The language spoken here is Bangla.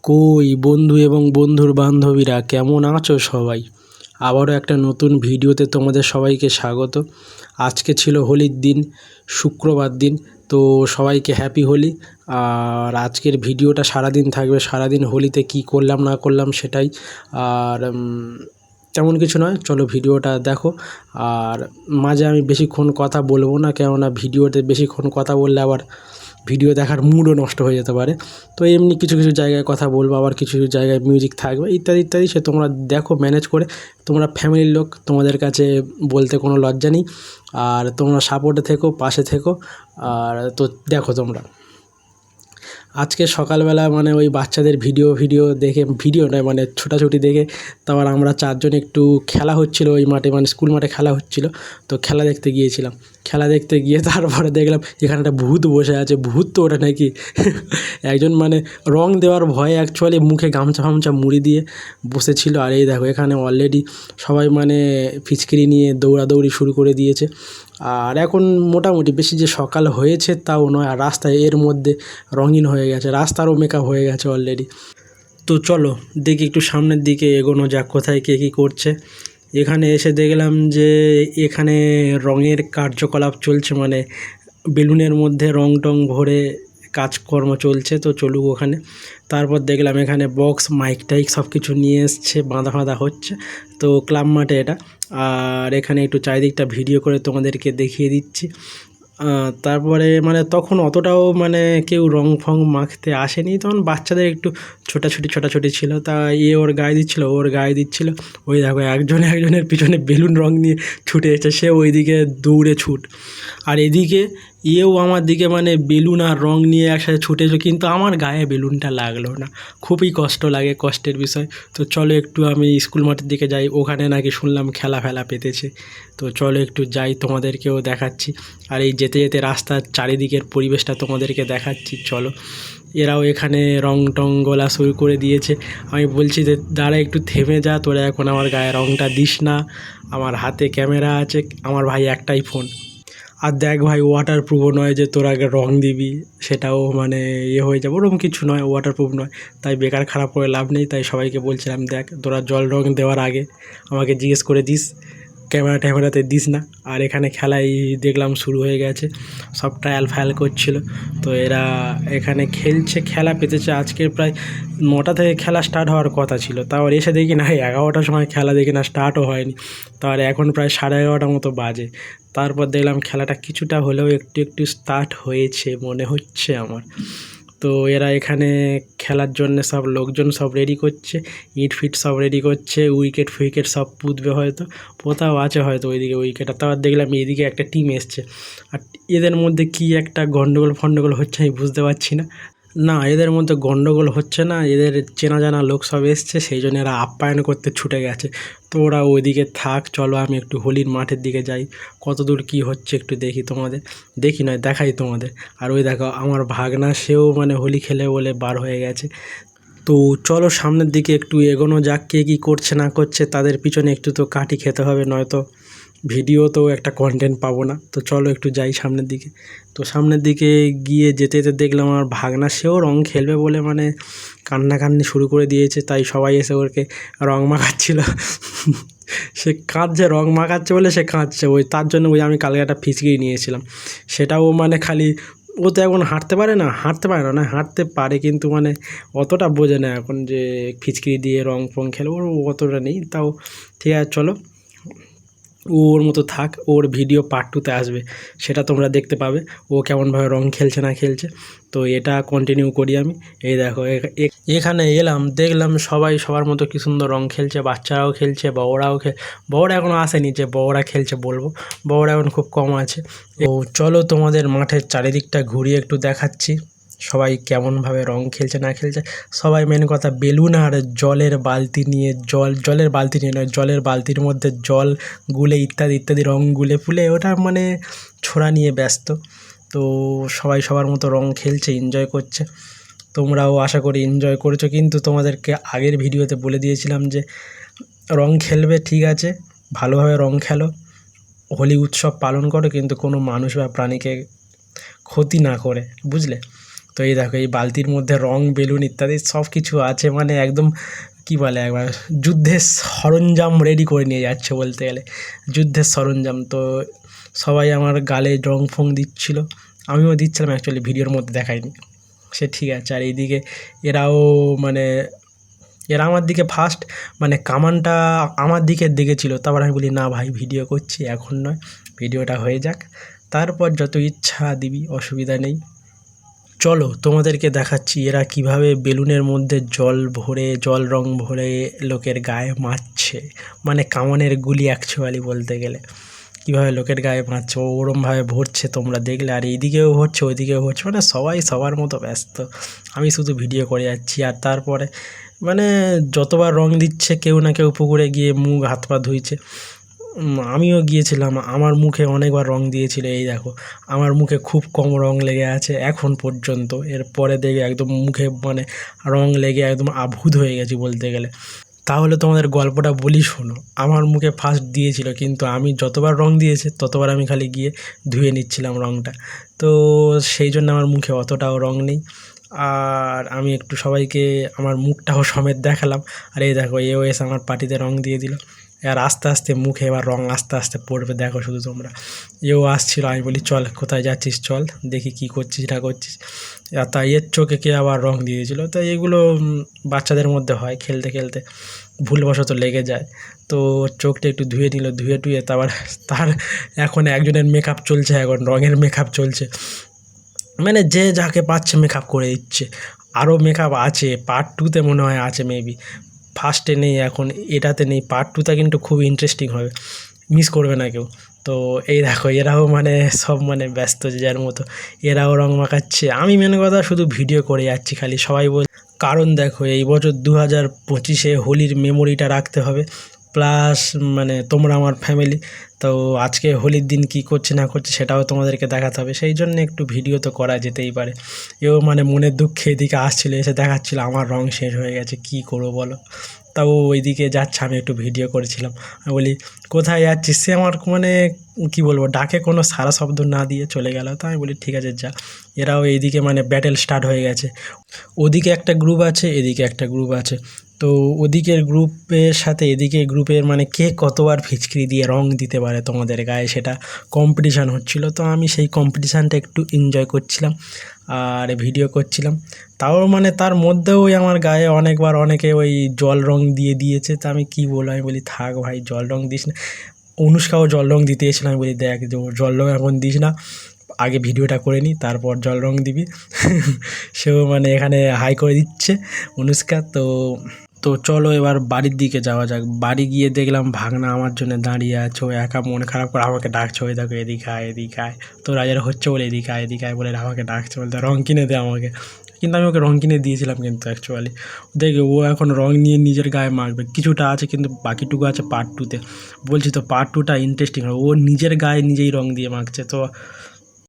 কই বন্ধু এবং বন্ধুর বান্ধবীরা কেমন আছো সবাই? আবারও একটা নতুন ভিডিওতে তোমাদের সবাইকে স্বাগত। আজকে ছিল হোলির দিন, শুক্রবার দিন। তো সবাইকে হ্যাপি হোলি। আর আজকের ভিডিওটা সারাদিন থাকবে, সারাদিন হোলিতে কি করলাম না করলাম সেটাই। আর তেমন কিছু নয়, চলো ভিডিওটা দেখো। আর মাঝে আমি বেশিক্ষণ কথা বলবো না, কেননা ভিডিওতে বেশিক্ষণ কথা বললে আবার ভিডিও দেখার মুডও নষ্ট হয়ে যেতে পারে। তো এমনি কিছু কিছু জায়গায় কথা বলবো, আবার কিছু কিছু জায়গায় মিউজিক থাকবে, ইত্যাদি ইত্যাদি। সে তোমরা দেখো ম্যানেজ করে। তোমরা ফ্যামিলির লোক, তোমাদের কাছে বলতে কোনো লজ্জা নেই। আর তোমরা সাপোর্টে থেকো, পাশে থেকো। আর তো দেখো তোমরা আজকে সকালবেলা মানে ওই বাচ্চাদের ভিডিও দেখে, ভিডিও নয় মানে ছোটাছুটি দেখে, তারপর আমরা চারজন একটু খেলা হচ্ছিলো ওই মাঠে, মানে স্কুল মাঠে খেলা হচ্ছিলো। তো খেলা দেখতে গিয়েছিলাম। খেলা দেখতে গিয়ে তারপরে দেখলাম এখানে একটা ভূত বসে আছে। ভূত তো ওটা নাকি একজন মানে রং দেওয়ার ভয়ে অ্যাকচুয়ালি মুখে গামছা ফামছা মুড়ি দিয়ে বসেছিল। আর এই দেখো এখানে অলরেডি সবাই মানে ফিচকিরি নিয়ে দৌড়াদৌড়ি শুরু করে দিয়েছে। আর এখন মোটামুটি বেশি যে সকাল হয়েছে তাও নয়, আর রাস্তায় এর মধ্যে রঙিন হয়ে গেছে, রাস্তারও মেকআপ হয়ে গেছে অলরেডি। তো চলো দেখি একটু সামনের দিকে এগোনো যাক, কোথায় কে কী করছে। এখানে এসে দেখলাম যে এখানে রঙের কার্যকলাপ চলছে, মানে বেলুনের মধ্যে রং টং ভরে কাজকর্ম চলছে। তো চলুক ওখানে। তারপর দেখলাম এখানে বক্স মাইক টাইক সব কিছু নিয়ে এসছে, বাঁধা হচ্ছে। তো ক্লাব মাঠে এটা। আর এখানে একটু চারিদিকটা ভিডিও করে তোমাদেরকে দেখিয়ে দিচ্ছি। তারপরে মানে তখন অতটাও মানে কেউ রং ফং মাখতে আসেনি, তখন বাচ্চাদের একটু ছোটাছুটি ছিল। তা ওর গায়ে দিচ্ছিলো, ওর গায়ে দিচ্ছিলো। ওই দেখো একজনের পিছনে বেলুন রং নিয়ে ছুটে এসেছে, সে ওইদিকে দৌড়ে ছুট। আর এদিকে আমার দিকে মানে বেলুন আর রং নিয়ে একসাথে ছুটে এসো, কিন্তু আমার গায়ে বেলুনটা লাগলো না। খুবই কষ্ট লাগে, কষ্টের বিষয়। তো চলো একটু আমি স্কুল মাঠের দিকে যাই, ওখানে নাকি শুনলাম খেলা ফেলা পেতেছে। তো চলো একটু যাই, তোমাদেরকেও দেখাচ্ছি। আর এই যেতে যেতে রাস্তার চারিদিকের পরিবেশটা তোমাদেরকে দেখাচ্ছি, চলো। এরাও এখানে রং টং গোলা শুরু করে দিয়েছে। আমি বলছি যে দাঁড়া একটু থেমে যা, তোরা এখন আমার গায়ে রংটা দিস না, আমার হাতে ক্যামেরা আছে, আমার ভাই একটাই ফোন। আর দেখ ভাই, ওয়াটারপ্রুফও নয় যে তোরা আগে রং দিবি, সেটাও মানে হয়ে যাবে, ওরকম কিছু নয়, ওয়াটারপ্রুফ নয়। তাই বেকার খারাপ করে লাভ নেই। তাই সবাইকে বলছিলাম দেখ তোরা জল রং দেওয়ার আগে আমাকে জিজ্ঞেস করে দিস, ক্যামেরাতে দিস না। আর এখানে খেলাই দেখলাম শুরু হয়ে গেছে, সব ট্রায়াল ফায়াল করছিল। তো এরা এখানে খেলছে, খেলা পেতেছে। আজকে প্রায় 9টা থেকে খেলা স্টার্ট হওয়ার কথা ছিল, তাও এসে দেখি না 11টার সময় খেলা, দেখি না স্টার্টও হয়নি। তার এখন প্রায় 11:30 মতো বাজে। তারপর দেখলাম খেলাটা কিছুটা হলেও একটু স্টার্ট হয়েছে মনে হচ্ছে আমার। তো এরা এখানে খেলার জন্য সব লোকজন সব রেডি করছে, ইট ফিট সব রেডি করছে, উইকেট ফুইকেট সব পুঁতবে, হয়তো পোতাও আছে হয়তো ওইদিকে উইকেট। আর তারপর দেখলাম এইদিকে একটা টিম এসছে। আর এদের মধ্যে কি একটা গন্ডগোল হচ্ছে, আমি বুঝতে পারছি না। না, এদের মধ্যে গন্ডগোল হচ্ছে না, এদের চেনা জানা লোক সব এসছে, সেই জন্য এরা আপ্যায়ন করতে ছুটে গেছে। তো ওরা ওইদিকে থাক, চলো আমি একটু হোলির মাঠের দিকে যাই, কত দূর কী হচ্ছে একটু দেখাই তোমাদের। আর ওই দেখো আমার ভাগনা, সেও মানে হোলি খেলে বলে বার হয়ে গেছে। তো চলো সামনের দিকে একটু এগোনো যাক, কে কী করছে না করছে তাদের পিছনে একটু তো কাটি খেতে হবে, নয়তো ভিডিও তো একটা কন্টেন্ট পাবো না। তো চলো একটু যাই সামনের দিকে। তো সামনের দিকে গিয়ে যেতে যেতে দেখলাম আমার ভাগনা, সেও রং খেলবে বলে মানে কান্নাকান্নি শুরু করে দিয়েছে। তাই সবাই এসে ওকে রং মাখাচ্ছিল সে কাঁদছে, রং মাখাচ্ছে বলে সে কাঁদছে। ওই তার জন্য আমি কালকে একটা ফিচকিরি নিয়েছিলাম, সেটাও মানে খালি, ও তো এখন হাঁটতে পারে না, হাঁটতে পারে কিন্তু মানে অতটা বোঝে না এখন যে ফিচকিরি দিয়ে রং ফং খেলে, ওর অতটা নেই। তাও ঠিক আছে, চলো ওর মতো থাক, ওর ভিডিও পার্ট 2তে আসবে, সেটা তোমরা দেখতে পাবে ও কেমনভাবে রং খেলছে না খেলছে। তো এটা কন্টিনিউ করি আমি। এই দেখো এখানে এলাম, দেখলাম সবাই সবার মতো কী সুন্দর রং খেলছে, বাচ্চারাও খেলছে, বড়রা এখনও আসেনি যে বড়রা খেলছে বলবো, বড়রা এখন খুব কম আছে। তো চলো তোমাদের মাঠের চারিদিকটা ঘুরিয়ে একটু দেখাচ্ছি সবাই কেমনভাবে রং খেলছে না খেলছে। সবাই মেন কথা বেলুন আর জলের বালতি নিয়ে, জলের বালতি নিয়ে নয়, জলের বালতির মধ্যে জল গুলে ইত্যাদি রং গুলে ফুলে ওটা মানে ছোড়া নিয়ে ব্যস্ত। তো সবাই সবার মতো রং খেলছে, এনজয় করছে। তোমরাও আশা করি এনজয় করেছো, কিন্তু তোমাদেরকে আগের ভিডিওতে বলে দিয়েছিলাম যে রং খেলবে ঠিক আছে, ভালোভাবে রং খেলো, হোলি উৎসব পালন করো, কিন্তু কোনো মানুষ বা প্রাণীকে ক্ষতি না করে, বুঝলে? তো এই দেখো এই বালতির মধ্যে রং বেলুন ইত্যাদি সব কিছু আছে, মানে একদম কি বলে একবার যুদ্ধের সরঞ্জাম রেডি করে নিয়ে যাচ্ছে বলতে গেলে, যুদ্ধের সরঞ্জাম। তো সবাই আমার গালে রং ফং দিচ্ছিল, আমিও দিচ্ছিলাম, অ্যাকচুয়ালি ভিডিওর মধ্যে দেখাইনি, সে ঠিক আছে। আর এইদিকে এরাও মানে এরা আমার দিকে ফার্স্ট মানে কামানটা আমার দিকে দেখেছিল, তারপর আমি বলি না ভাই ভিডিও করছি এখন নয়, ভিডিওটা হয়ে যাক, তারপর যত ইচ্ছা দিবি, অসুবিধা নেই। চলো তোমাদেরকে দেখাচ্ছি এরা কিভাবে বেলুনের মধ্যে জল রং ভরে লোকের গায়ে মারছে, মানে কামানের গুলি অ্যাকচুয়ালি বলতে গেলে কীভাবে লোকের গায়ে মারছে ওরমভাবে ভরছে, তোমরা দেখলে। আর এইদিকেও হচ্ছে ওইদিকেও হচ্ছে, মানে সবাই সবার মতো ব্যস্ত, আমি শুধু ভিডিও করে যাচ্ছি। আর তারপরে মানে যতবার রং দিচ্ছে কেউ না কেউ পুকুরে গিয়ে মুখ হাত পা ধুইছে, আমিও গিয়েছিলাম, আমার মুখে অনেকবার রং দিয়েছিল। এই দেখো আমার মুখে খুব কম রং লেগে আছে এখন পর্যন্ত, এরপরে দেখে একদম মুখে মানে রং লেগে একদম আভূত হয়ে গেছি বলতে গেলে। তাহলে তোমাদের গল্পটা বলি শোনো, আমার মুখে ফার্স্ট দিয়েছিল, কিন্তু আমি যতবার রং দিয়েছে ততবার আমি খালি গিয়ে ধুয়ে নিচ্ছিলাম রংটা, তো সেই জন্য আমার মুখে অতটাও রং নেই। আর আমি একটু সবাইকে আমার মুখটাও সমেত দেখালাম। আর এই দেখো এও এসে আমার পাটিতে রং দিয়ে দিল, আর আস্তে আস্তে মুখে এবার রং আস্তে আস্তে পড়বে, দেখো শুধু তোমরা। এও আসছিল, আমি বলি চল কোথায় যাচ্ছিস চল দেখি কী করছিস না করছিস। আর তাই এর চোখে কে আবার রং দিয়েছিল। তো এগুলো বাচ্চাদের মধ্যে হয়, খেলতে খেলতে ভুলবশত লেগে যায়। তো চোখটা একটু ধুয়ে নিল, ধুয়ে টুয়ে তার এখন একজনের মেকআপ চলছে, এখন রঙের মেকআপ চলছে, মানে যে যাকে পাচ্ছে মেকআপ করে দিচ্ছে। আরও মেকআপ আছে, পার্ট 2তে মনে হয় আছে মেবি, ফার্স্টে নেই এখন, এটাতে নেই, পার্ট 2টা কিন্তু খুব ইন্টারেস্টিং হবে, মিস করবে না কেউ। তো এই দেখো এরাও মানে সব মানে ব্যস্ত যে যার মতো, এরাও রং মাখাচ্ছে, আমি মেন কথা শুধু ভিডিও করে যাচ্ছি খালি। সবাই বল কারণ দেখো এই বছর 2025-এ হোলির মেমোরিটা রাখতে হবে, প্লাস মানে তোমরা আমার ফ্যামিলি, তো আজকে হোলির দিন কি করছে না করছে সেটাও তোমাদেরকে দেখাতে হবে, সেই জন্য একটু ভিডিও তো করা যেতেই পারে। এও মানে মনের দুঃখে এদিকে আসছিলো, এসে দেখাচ্ছিল আমার রং শেষ হয়ে গেছে, কি করবো বলো। তাও ওইদিকে যাচ্ছে, আমি একটু ভিডিও করেছিলাম, আমি বলি কোথায় যাচ্ছিস, সে আমার মানে কি বলবো ডাকে কোনো সারা শব্দ না দিয়ে চলে গেল। তো আমি বলি ঠিক আছে যা। এরাও এইদিকে মানে ব্যাটেল স্টার্ট হয়ে গেছে, ওদিকে একটা গ্রুপ আছে এদিকে একটা গ্রুপ আছে, তো ওদিকের গ্রুপের সাথে এদিকে গ্রুপের মানে কে কতবার ফিচকিরি দিয়ে রং দিতে পারে তোমাদের গায়ে, সেটা কম্পিটিশান হচ্ছিল। তো আমি সেই কম্পিটিশানটা একটু এনজয় করছিলাম আর ভিডিও করছিলাম। তাও মানে তার মধ্যেও ওই আমার গায়ে অনেকবার অনেকে ওই জল রং দিয়ে দিয়েছে, তো আমি কী বলবো, আমি বলি থাক ভাই জল রং দিস না। অনুষ্কাও জল রং দিতে এসেছিলাম, আমি বলি দেখ জল রং এখন দিস না, আগে ভিডিওটা করে নিই তারপর জল রং দিবি। সেও মানে এখানে হাই করে দিচ্ছে অনুষ্কা। তো চলো এবার বাড়ির দিকে যাওয়া যাক। বাড়ি গিয়ে দেখলাম ভাগনা আমার জন্য দাঁড়িয়ে আছে, ও একা মন খারাপ করে আমাকে ডাকছে, ওই দেখো এদিকে আয় এদিকে আয়, তো রাজার হচ্ছে বলে এদিকে আয় এদিকে আয় বলে আমাকে ডাকছে, বলতে রং কিনে দে আমাকে। কিন্তু আমি ওকে রং কিনে দিয়েছিলাম, কিন্তু অ্যাকচুয়ালি দেখে ও এখন রং নিয়ে নিজের গায়ে মাখবে, কিছুটা আছে কিন্তু বাকিটুকু আছে পার্ট 2তে। বলছি তো পার্ট 2টা ইন্টারেস্টিং হবে, ও নিজের গায়ে নিজেই রং দিয়ে মাখছে। তো